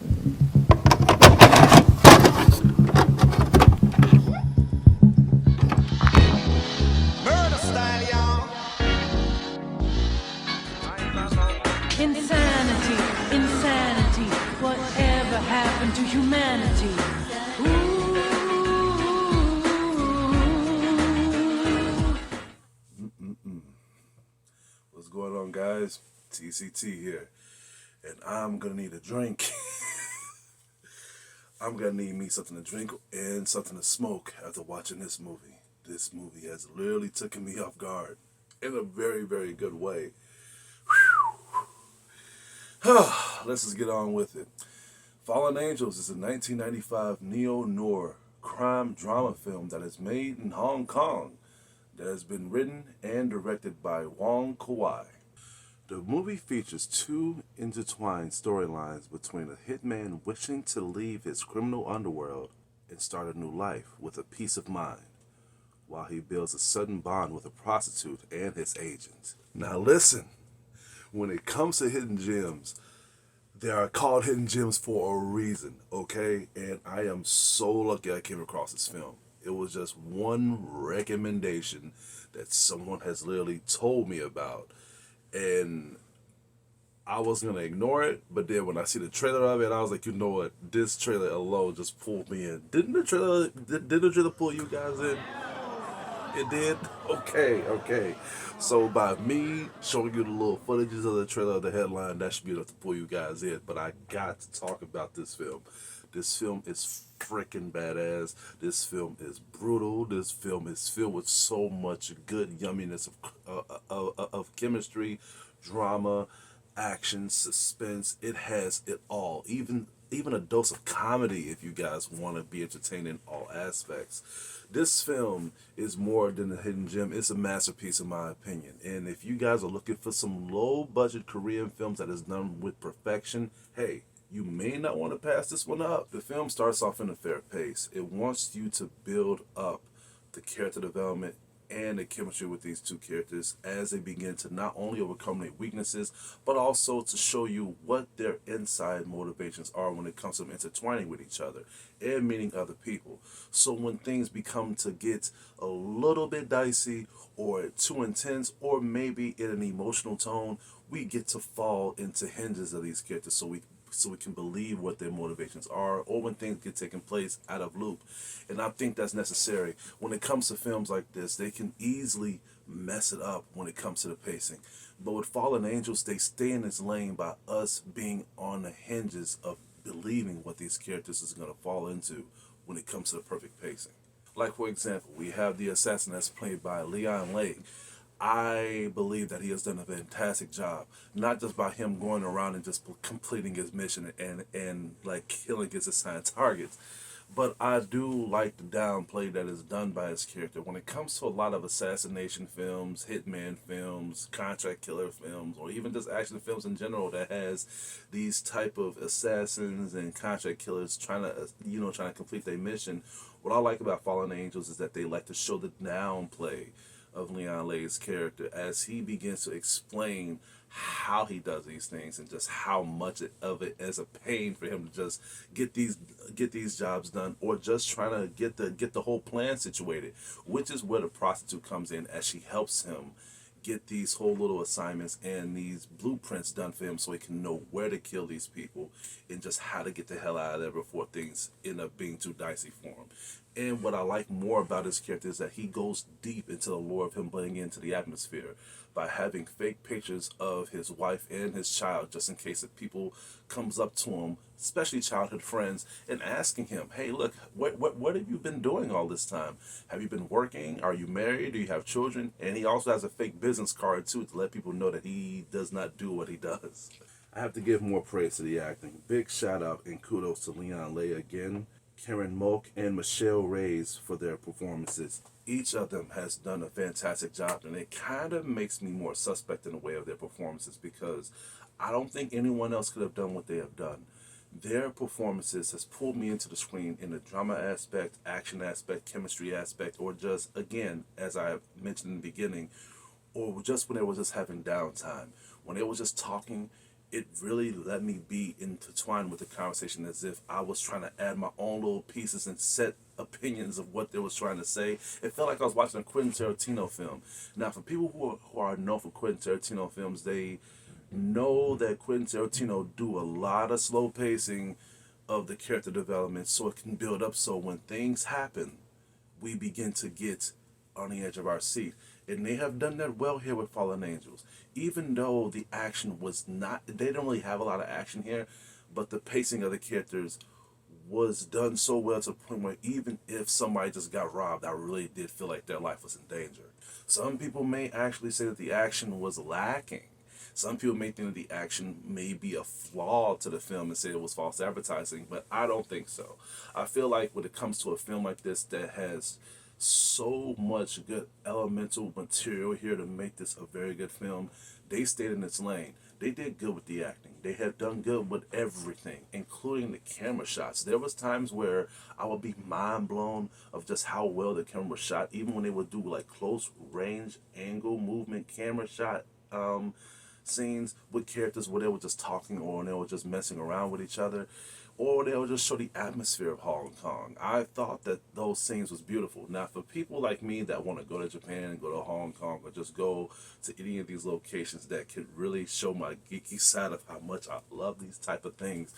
Murder style, y'all. Insanity, insanity, whatever happened to humanity? Ooh. What's going on, guys? TCT here, and I'm gonna need a drink. I'm gonna need me something to drink and something to smoke after watching this movie. This movie has literally taken me off guard in a very, very good way. Let's just get on with it. Fallen Angels is a 1995 neo-noir crime drama film that is made in Hong Kong, that has been written and directed by Wong Kar-wai. The movie features two intertwined storylines between a hitman wishing to leave his criminal underworld and start a new life with a peace of mind, while he builds a sudden bond with a prostitute and his agent. Now listen, when it comes to hidden gems, they are called hidden gems for a reason, okay? And I am so lucky I came across this film. It was just one recommendation that someone has literally told me about. And I was going to ignore it, but then when I see the trailer of it, I was like, you know what? This trailer alone just pulled me in. Did the trailer pull you guys in? It did? Okay. So by me showing you the little footages of the trailer of the headline, that should be enough to pull you guys in. But I got to talk about this film. This film is freaking badass. This film is brutal. This film is filled with so much good yumminess of chemistry, drama, action, suspense. It has it all. Even a dose of comedy if you guys want to be entertained in all aspects. This film is more than a hidden gem. It's a masterpiece in my opinion. And if you guys are looking for some low budget Korean films that is done with perfection, hey, you may not want to pass this one up. The film starts off in a fair pace. It wants you to build up the character development and the chemistry with these two characters as they begin to not only overcome their weaknesses, but also to show you what their inside motivations are when it comes to intertwining with each other and meeting other people. So when things become to get a little bit dicey or too intense or maybe in an emotional tone, we get to fall into hinges of these characters so we can believe what their motivations are, or when things get taken place out of loop. And I think that's necessary. When it comes to films like this, they can easily mess it up when it comes to the pacing. But with Fallen Angels, they stay in this lane by us being on the hinges of believing what these characters is going to fall into when it comes to the perfect pacing. Like, for example, we have the assassin that's played by Leon Lake. I believe that he has done a fantastic job, not just by him going around and just completing his mission and like killing his assigned targets, but I do like the downplay that is done by his character when it comes to a lot of assassination films, hitman films, contract killer films, or even just action films in general that has these type of assassins and contract killers trying to complete their mission. What I like about Fallen Angels is that they like to show the downplay of Leon Lay's character as he begins to explain how he does these things and just how much of it is a pain for him to just get these jobs done, or just trying to get the whole plan situated, which is where the prostitute comes in as she helps him get these whole little assignments and these blueprints done for him so he can know where to kill these people and just how to get the hell out of there before things end up being too dicey for him. And what I like more about his character is that he goes deep into the lore of him blending into the atmosphere by having fake pictures of his wife and his child, just in case if people comes up to him, especially childhood friends, and asking him, hey, look, what have you been doing all this time? Have you been working? Are you married? Do you have children? And he also has a fake business card, too, to let people know that he does not do what he does. I have to give more praise to the acting. Big shout out and kudos to Leon Lay again, Karen Moak, and Michelle Reyes for their performances. Each of them has done a fantastic job, and it kind of makes me more suspect in a way of their performances because I don't think anyone else could have done what they have done. Their performances has pulled me into the screen in the drama aspect, action aspect, chemistry aspect, or just, again, as I mentioned in the beginning, or just when they were just having downtime, when they were just talking it really let me be intertwined with the conversation as if I was trying to add my own little pieces and set opinions of what they was trying to say. It felt like I was watching a Quentin Tarantino film. Now, for people who are known for Quentin Tarantino films, they know that Quentin Tarantino do a lot of slow pacing of the character development so it can build up, so when things happen, we begin to get on the edge of our seat. And they have done that well here with Fallen Angels. Even though the action was not, they don't really have a lot of action here, but the pacing of the characters was done so well to the point where even if somebody just got robbed, I really did feel like their life was in danger. Some people may actually say that the action was lacking. Some people may think that the action may be a flaw to the film and say it was false advertising, but I don't think so. I feel like when it comes to a film like this that has so much good elemental material here to make this a very good film, they stayed in its lane. They did good with the acting. They have done good with everything, including the camera shots. There was times where I would be mind blown of just how well the camera was shot, even when they would do like close range angle movement camera shot scenes with characters where they were just talking or they were just messing around with each other, or they would just show the atmosphere of Hong Kong. I thought that those scenes was beautiful. Now, for people like me that want to go to Japan and go to Hong Kong or just go to any of these locations that could really show my geeky side of how much I love these type of things,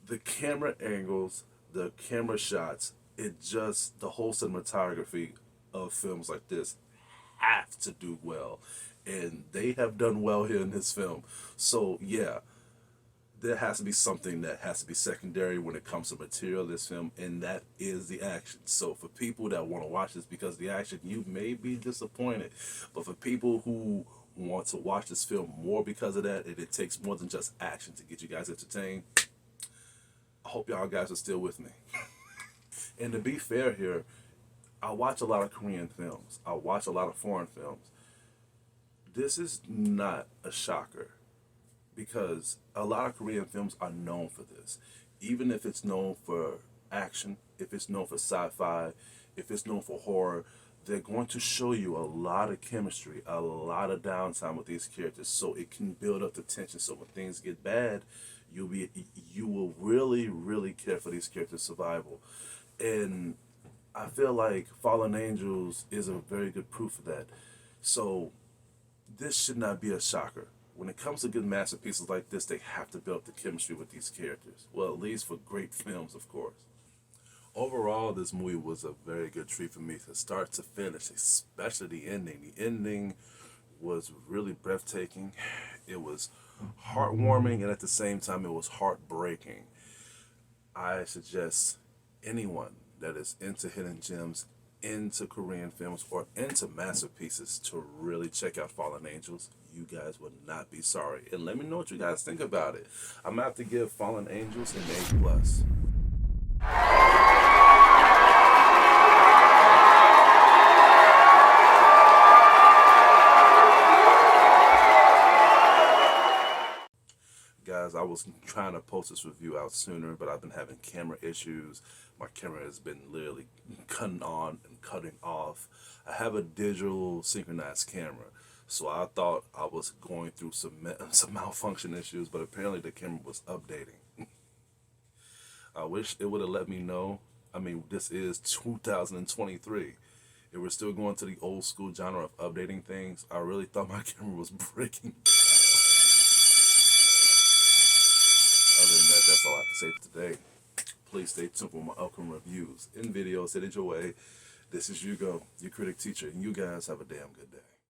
the camera angles, the camera shots, the whole cinematography of films like this have to do well. And they have done well here in this film. So, yeah, there has to be something that has to be secondary when it comes to material of this film, and that is the action. So for people that want to watch this because of the action, you may be disappointed. But for people who want to watch this film more because of that, and it takes more than just action to get you guys entertained, I hope y'all guys are still with me. And to be fair here, I watch a lot of Korean films. I watch a lot of foreign films. This is not a shocker because a lot of Korean films are known for this. Even if it's known for action, if it's known for sci-fi, if it's known for horror, they're going to show you a lot of chemistry, a lot of downtime with these characters so it can build up the tension so when things get bad, you will really, really care for these characters' survival. And I feel like Fallen Angels is a very good proof of that. So this should not be a shocker. When it comes to good masterpieces like this, they have to build up the chemistry with these characters. Well, at least for great films, of course. Overall, this movie was a very good treat for me from start to finish, especially the ending. The ending was really breathtaking. It was heartwarming, and at the same time, it was heartbreaking. I suggest anyone that is into hidden gems, into Korean films, or into masterpieces to really check out Fallen Angels. You guys would not be sorry. And let me know what you guys think about it. I'm going to have to give Fallen Angels an A+. Guys, I was trying to post this review out sooner, but I've been having camera issues. My camera has been literally cutting on and cutting off. I have a digital synchronized camera, so I thought I was going through some malfunction issues, but apparently the camera was updating. I wish it would have let me know. I mean, this is 2023. If we're still going to the old school genre of updating things, I really thought my camera was breaking. Other than that, that's all I have to say for today. Please stay tuned for my upcoming reviews and videos headed your way. This is Hugo, your critic teacher, and you guys have a damn good day.